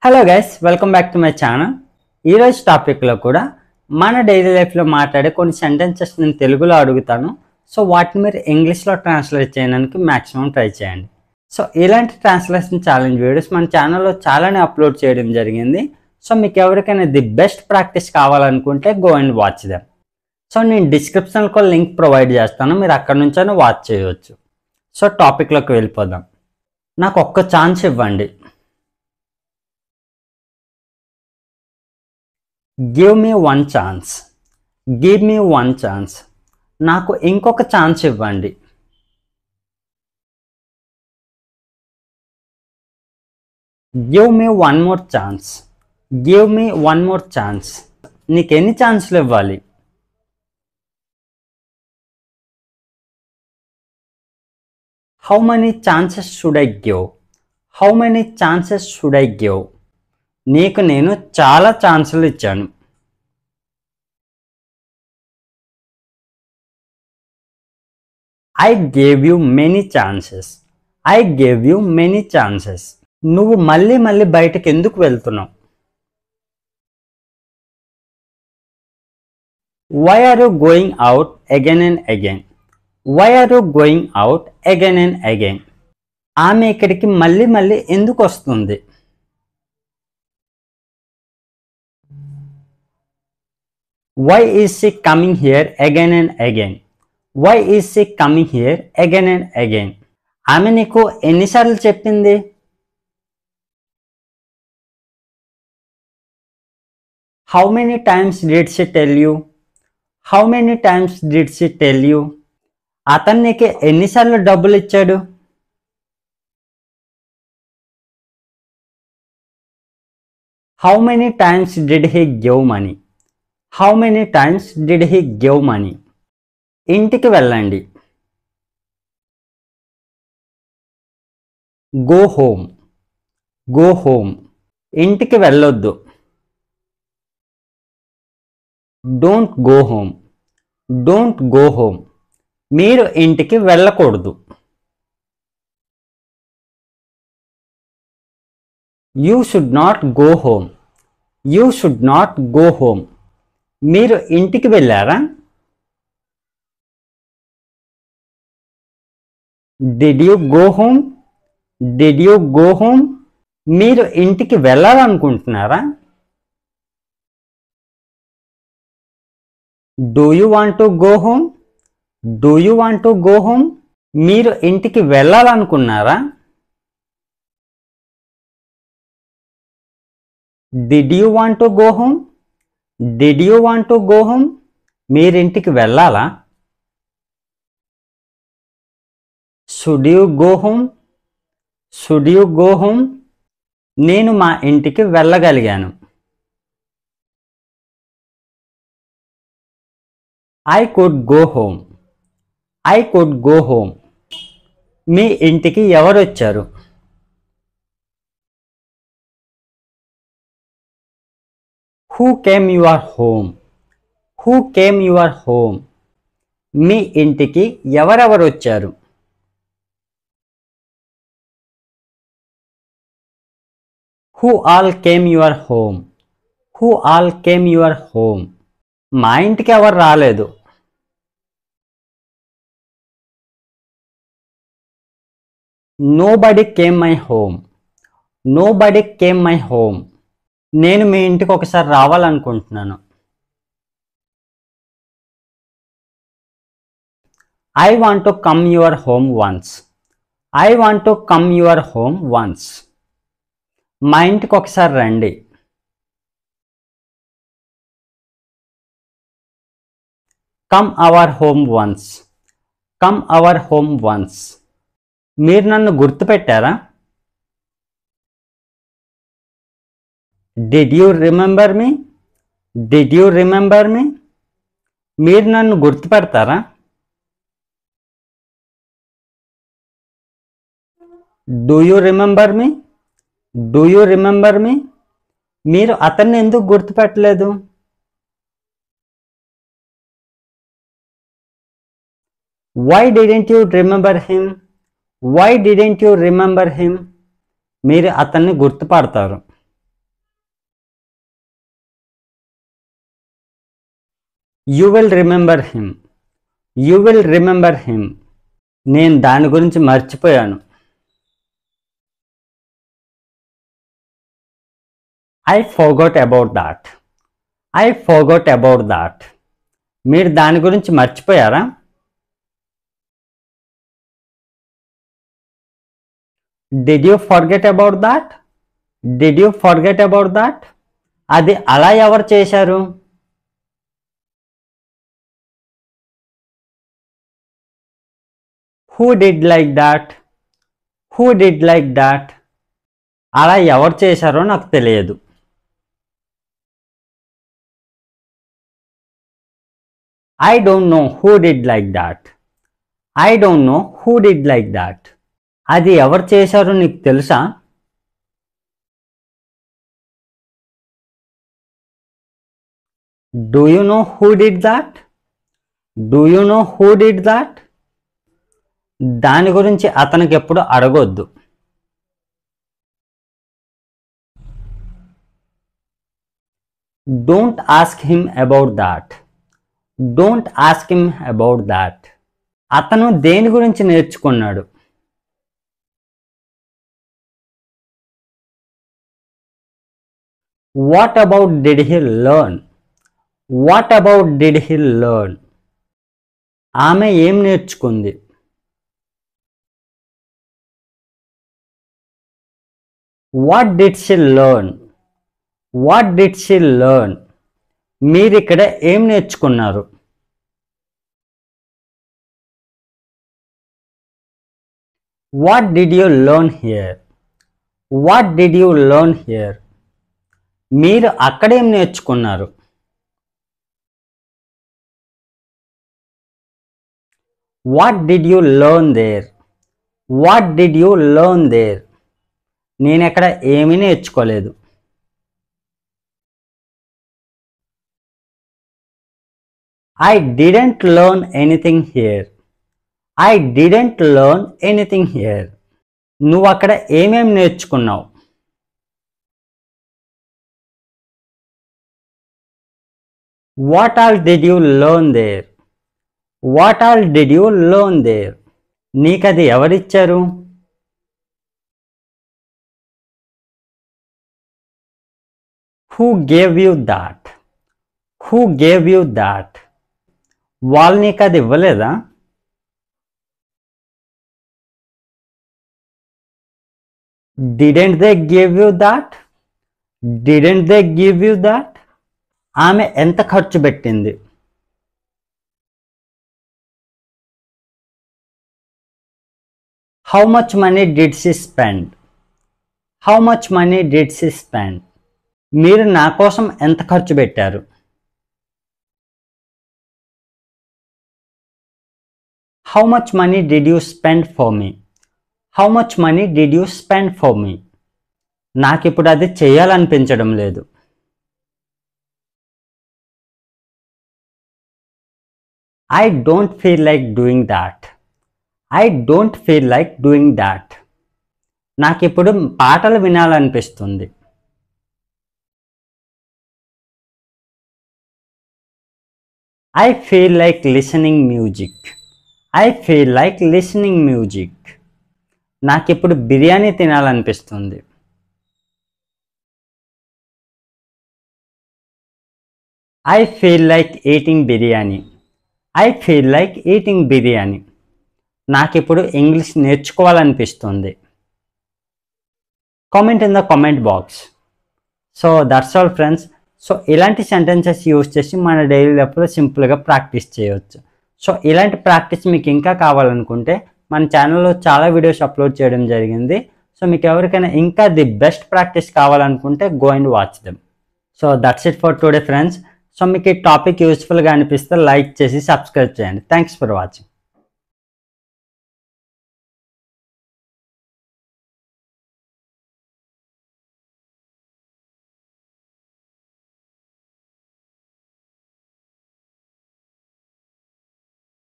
Hello guys, welcome back to my channel. ఈరోజు టాపిక్లో కూడా మన డైలీ లైఫ్లో మాట్లాడే కొన్ని సెంటెన్సెస్ నేను తెలుగులో అడుగుతాను. సో వాటిని మీరు ఇంగ్లీష్లో ట్రాన్స్లేట్ చేయడానికి మ్యాక్సిమం ట్రై చేయండి. సో ఇలాంటి ట్రాన్స్లేషన్ ఛాలెంజ్ వీడియోస్ మన ఛానల్లో చాలానే అప్లోడ్ చేయడం జరిగింది. సో మీకు ఎవరికైనా ది బెస్ట్ ప్రాక్టీస్ కావాలనుకుంటే go and watch them. So నేను డిస్క్రిప్షన్లో లింక్ ప్రొవైడ్ చేస్తాను, మీరు అక్కడ నుంచైనా వాచ్ చేయవచ్చు. సో టాపిక్లోకి వెళ్ళిపోదాం. నాకు ఒక్క ఛాన్స్ ఇవ్వండి. Give me one chance. Give me one chance. నాకు ఇంకొక ఛాన్స్ ఇవ్వండి. Give me one more chance. Give me one more chance. నీకు ఎన్ని ఛాన్స్లు ఇవ్వాలి? How many chances should I give? How many chances should I give? నీకు నేను చాలా ఛాన్సులు ఇచ్చాను. I gave you many chances. I gave you many chances. నువ్వు మళ్ళీ మళ్ళీ బయటకు ఎందుకు వెళ్తున్నావు? Why are you going out again and again? Why are you going out again and again? ఆమె ఇక్కడికి మళ్ళీ మళ్ళీ ఎందుకు వస్తుంది? Why is she coming here again and again? Why is she coming here again and again? ఆమె నీకు ఎన్నిసార్లు చెప్పింది? How many times did she tell you? How many times did she tell you? అతను నీకు ఎన్నిసార్లు డబ్బులు ఇచ్చాడు? How many times did he give money? How many times did he give money? ఇంటికి వెళ్ళండి. Go home. Go home. ఇంటికి వెళ్ళొద్దు. Don't go home. Don't go home. మీరు ఇంటికి వెళ్ళకూడదు. You should not go home. You should not go home. మీరు ఇంటికి వెళ్ళారా? Did you go home? Did you go home? మీరు ఇంటికి వెళ్ళాలనుకుంటున్నారా? Do you want to go home? Do you want to go home? మీరు ఇంటికి వెళ్ళాలనుకున్నారా? Did you want to go home? Did you want to go home? మీరు ఇంటికి వెళ్ళాలా? Should you go home? Should you go home? నేను మా ఇంటికి వెళ్ళగలిగాను. I could go home. I could go home. మీ ఇంటికి ఎవరు వచ్చారు? Who came your home? Who came your home? మీ ఇంటికి ఎవరెవరు వచ్చారు? Who all came your home? Who all came your home? మా ఇంటికి ఎవరు రాలేదు. Nobody came my home. Nobody came my home. నేను మీ ఇంటికి ఒకసారి రావాలనుకుంటున్నాను. I want to come your home once. I want to come your home once. మా ఇంటికి ఒకసారి రండి. Come our home once. Come our home once. మీరు నన్ను గుర్తుపెట్టారా? Did you remember me? Did you remember me? మీరు నన్ను గుర్తుపెడతారా? Do you remember me? Do you remember me? మీరు అతన్ని ఎందుకు గుర్తుపెట్టలేదు? Why didn't you remember him? Why didn't you remember him? మీరు అతన్ని గుర్తుపడతారు. You will remember him. You will remember him. నేను దాని గురించి మర్చిపోయాను. I forgot about that. I forgot about that. మీరు దాని గురించి మర్చిపోయారా? Did you forget about that? Did you forget about that? అది అలా ఎవరు చేశారు? Who did like that? Who did like that? అలా ఎవరు చేశారో నాకు తెలియదు. I don't know who did like that. I don't know who did like that. అది ఎవరు చేశారో నీకు తెలుసా? Do you know who did that? Do you know who did that? దాని గురించి అతనికి ఎప్పుడు అడగొద్దు. Don't ask him about that. Don't ask him about that. అతను దేని గురించి నేర్చుకున్నాడు? What about did he learn? What about did he learn? ఆమె ఏం నేర్చుకుంది? What did she learn? What did she learn? మీరు ఇక్కడ ఏం నేర్చుకున్నారు? What did you learn here? What did you learn here? మీరు అక్కడ ఏం నేర్చుకున్నారు? What did you learn there? What did you learn there? నేను ఎక్కడ ఏమీ నేర్చుకోలేదు. I didn't learn anything here. I didn't learn anything here. నువ్వు అక్కడ ఏమేం నేర్చుకున్నావు? What all did you learn there? What all did you learn there? నీకది ఎవరిచ్చారు? Who gave you that? Who gave you that? వాళ్ళు నీకు అది ఇవ్వలేదా? Didn't they give you that? Didn't they give you that? ఆమె ఎంత ఖర్చు పెట్టింది? How much money did she spend? How much money did she spend? మీరు నా కోసం ఎంత ఖర్చు పెట్టారు? How much money did you spend for me? How much money did you spend for me? నాకు ఇప్పుడు అది చేయాలనిపించడం లేదు. I don't feel like doing that. I don't feel like doing that. నాకు ఇప్పుడు పాటలు వినాలనిపిస్తుంది. I feel like listening music. I feel like listening music. నాకు ఇప్పుడు బిర్యానీ తినాలనిపిస్తుంది. I feel like eating biryani. I feel like eating biryani. నాకు ఇప్పుడు English నేర్చుకోవాలనిపిస్తుంది. Comment in the comment box. So that's all friends. So ఇలాంటి sentences use చేసి మన daily లైఫ్లో సింపుల్గా ప్రాక్టీస్ చేయవచ్చు. సో ఇలాంటి ప్రాక్టీస్ మీకు ఇంకా కావాలనుకుంటే మన ఛానల్లో చాలా వీడియోస్ అప్లోడ్ చేయడం జరిగింది. సో మీకు ఎవరికైనా ఇంకా ది బెస్ట్ ప్రాక్టీస్ కావాలనుకుంటే go and watch them. So that's it for today friends. So మీకు ఈ టాపిక్ యూస్ఫుల్గా అనిపిస్తే లైక్ చేసి సబ్స్క్రైబ్ చేయండి. Thanks for watching.